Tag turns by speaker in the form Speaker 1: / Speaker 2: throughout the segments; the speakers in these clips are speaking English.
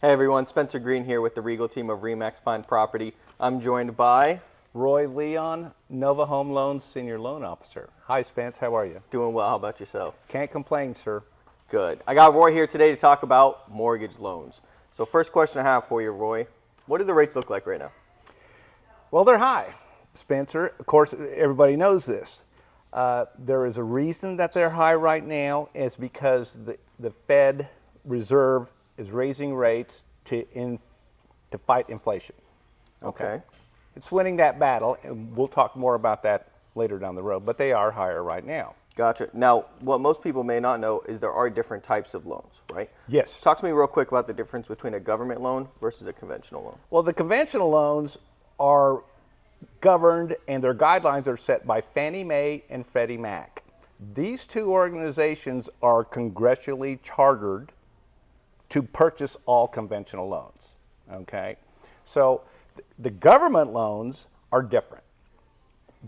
Speaker 1: Hey everyone, Spencer Green here with the Regal team of RE/MAX Fine Property. I'm joined by
Speaker 2: Roy Leon, Nova Home Loans Senior Loan Officer. Hi, Spence. How are you?
Speaker 1: doing well. How about yourself?
Speaker 2: Can't complain, sir.
Speaker 1: Good. I got Roy here today to talk about mortgage loans. So first question I have for you, Roy, what do the rates look like right now?
Speaker 2: Well, they're high, Spencer. Of course, everybody knows this. There is a reason that they're high right now is because the Fed Reserve is raising rates to fight inflation.
Speaker 1: Okay.
Speaker 2: It's winning that battle, and we'll talk more about that later down the road, but they are higher right now.
Speaker 1: Gotcha. Now, what most people may not know is there are different types of loans, right?
Speaker 2: Yes.
Speaker 1: Talk to me real quick about the difference between a government loan versus a conventional loan.
Speaker 2: Well, the conventional loans are governed and their guidelines are set by Fannie Mae and Freddie Mac. These two organizations are congressionally chartered to purchase all conventional loans, okay? So the government loans are different.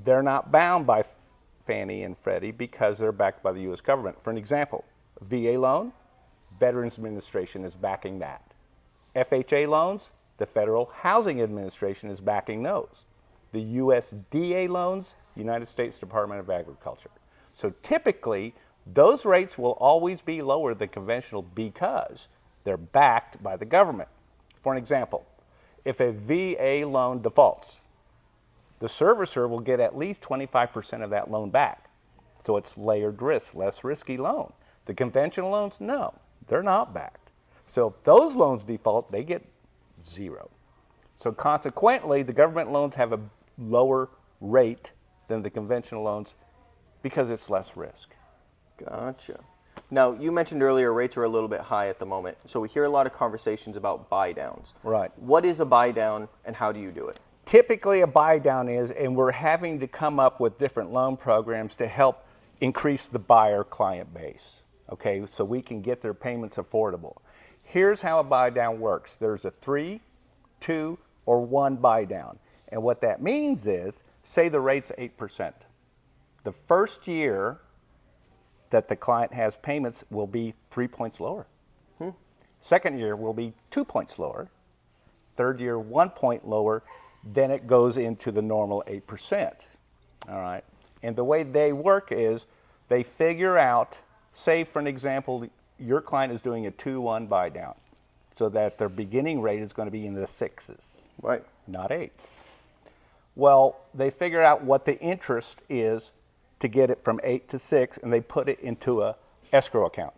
Speaker 2: They're not bound by Fannie and Freddie because they're backed by the U.S. government. For an example, a VA loan, Veterans Administration is backing that. FHA loans, the Federal Housing Administration is backing those. The USDA loans, United States Department of Agriculture. So typically, those rates will always be lower than conventional because they're backed by the government. For an example, if a VA loan defaults, the servicer will get at least 25% of that loan back. So it's layered risk, less risky loan. The conventional loans, no, they're not backed. So if those loans default, they get zero. So consequently, the government loans have a lower rate than the conventional loans because it's less risk.
Speaker 1: Gotcha. Now, you mentioned earlier rates are a little bit high at the moment, so we hear a lot of conversations about buy downs.
Speaker 2: Right.
Speaker 1: What is a buy down and how do you do it?
Speaker 2: Typically a buy down is, and we're having to come up with different loan programs to help increase the buyer client base, okay, so we can get their payments affordable. Here's how a buy down works. There's a 3, 2, or 1 buy down. And what that means is, say the rate's 8%. The first year that the client has payments will be 3 points lower. Second year will be 2 points lower. Third year, 1 point lower. Then it goes into the normal 8%. All right. And the way they work is they figure out, say for an example, your client is doing a 2-1 buy down, so that their beginning rate is going to be in the 6s,
Speaker 1: Right.
Speaker 2: not 8s. Well, they figure out what the interest is to get it from 8 to 6, and they put it into a escrow account.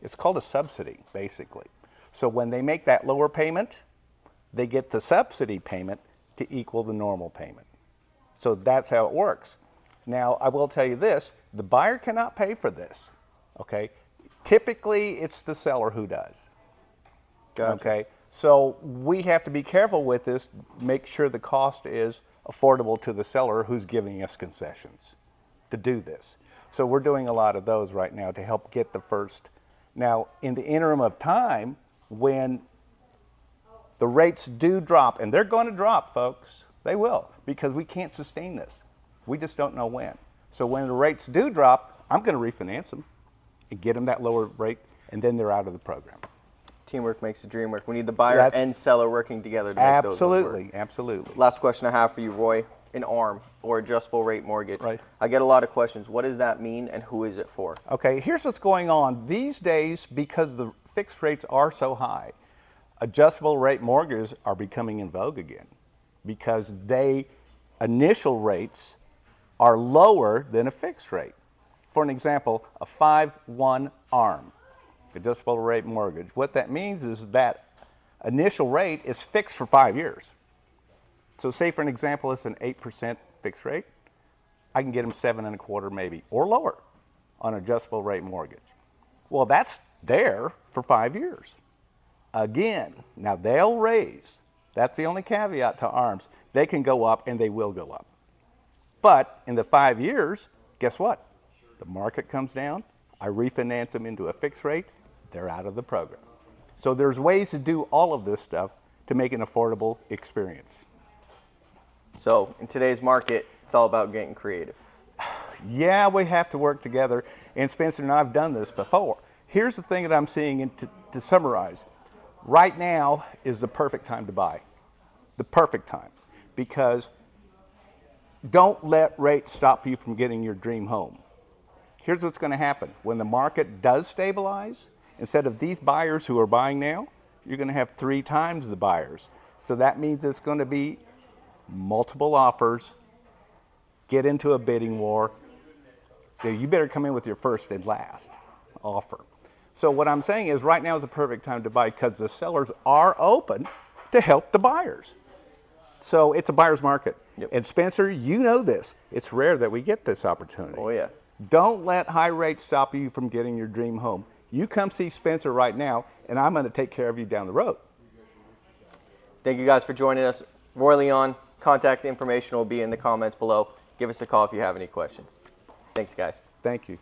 Speaker 2: It's called a subsidy, basically. So when they make that lower payment, they get the subsidy payment to equal the normal payment. So that's how it works. Now, I will tell you this, the buyer cannot pay for this, okay? Typically, it's the seller who does.
Speaker 1: Gotcha.
Speaker 2: Okay, so we have to be careful with this, make sure the cost is affordable to the seller who's giving us concessions to do this. So we're doing a lot of those right now to help get the first. Now, in the interim of time, when the rates do drop, and they're going to drop, folks, they will, because we can't sustain this. We just don't know when. So when the rates do drop, I'm going to refinance them and get them that lower rate, and then they're out of the program.
Speaker 1: Teamwork makes the dream work. We need the buyer and seller working together to make those
Speaker 2: Absolutely,
Speaker 1: work.
Speaker 2: absolutely.
Speaker 1: Last question I have for you, Roy. An ARM, or adjustable rate mortgage.
Speaker 2: Right.
Speaker 1: I get a lot of questions. What does that mean and who is it for?
Speaker 2: Okay, here's what's going on. These days, because the fixed rates are so high, adjustable rate mortgages are becoming in vogue again because initial rates are lower than a fixed rate. For an example, a 5-1 ARM, adjustable rate mortgage. What that means is that initial rate is fixed for 5 years. So say for an example, it's an 8% fixed rate. I can get them 7.25 maybe, or lower on adjustable rate mortgage. Well, that's there for 5 years. Again, now they'll raise. That's the only caveat to ARMs. They can go up and they will go up. But in the 5 years, guess what? The market comes down, I refinance them into a fixed rate, they're out of the program. So there's ways to do all of this stuff to make an affordable experience.
Speaker 1: So in today's market, it's all about getting creative.
Speaker 2: Yeah, we have to work together, and Spencer and I have done this before. Here's the thing that I'm seeing, and to summarize. Right now is the perfect time to buy. The perfect time. Because don't let rates stop you from getting your dream home. Here's what's going to happen. When the market does stabilize, instead of these buyers who are buying now, you're going to have 3 times the buyers. So that means it's going to be multiple offers, get into a bidding war. So you better come in with your first and last offer. So what I'm saying is right now is the perfect time to buy because the sellers are open to help the buyers. So it's a buyer's market.
Speaker 1: Yep.
Speaker 2: And Spencer, you know this. It's rare that we get this opportunity.
Speaker 1: Oh, yeah.
Speaker 2: Don't let high rates stop you from getting your dream home. You come see Spencer right now, and I'm going to take care of you down the road.
Speaker 1: Thank you guys for joining us. Roy Leon, contact information will be in the comments below. Give us a call if you have any questions. Thanks, guys.
Speaker 2: Thank you.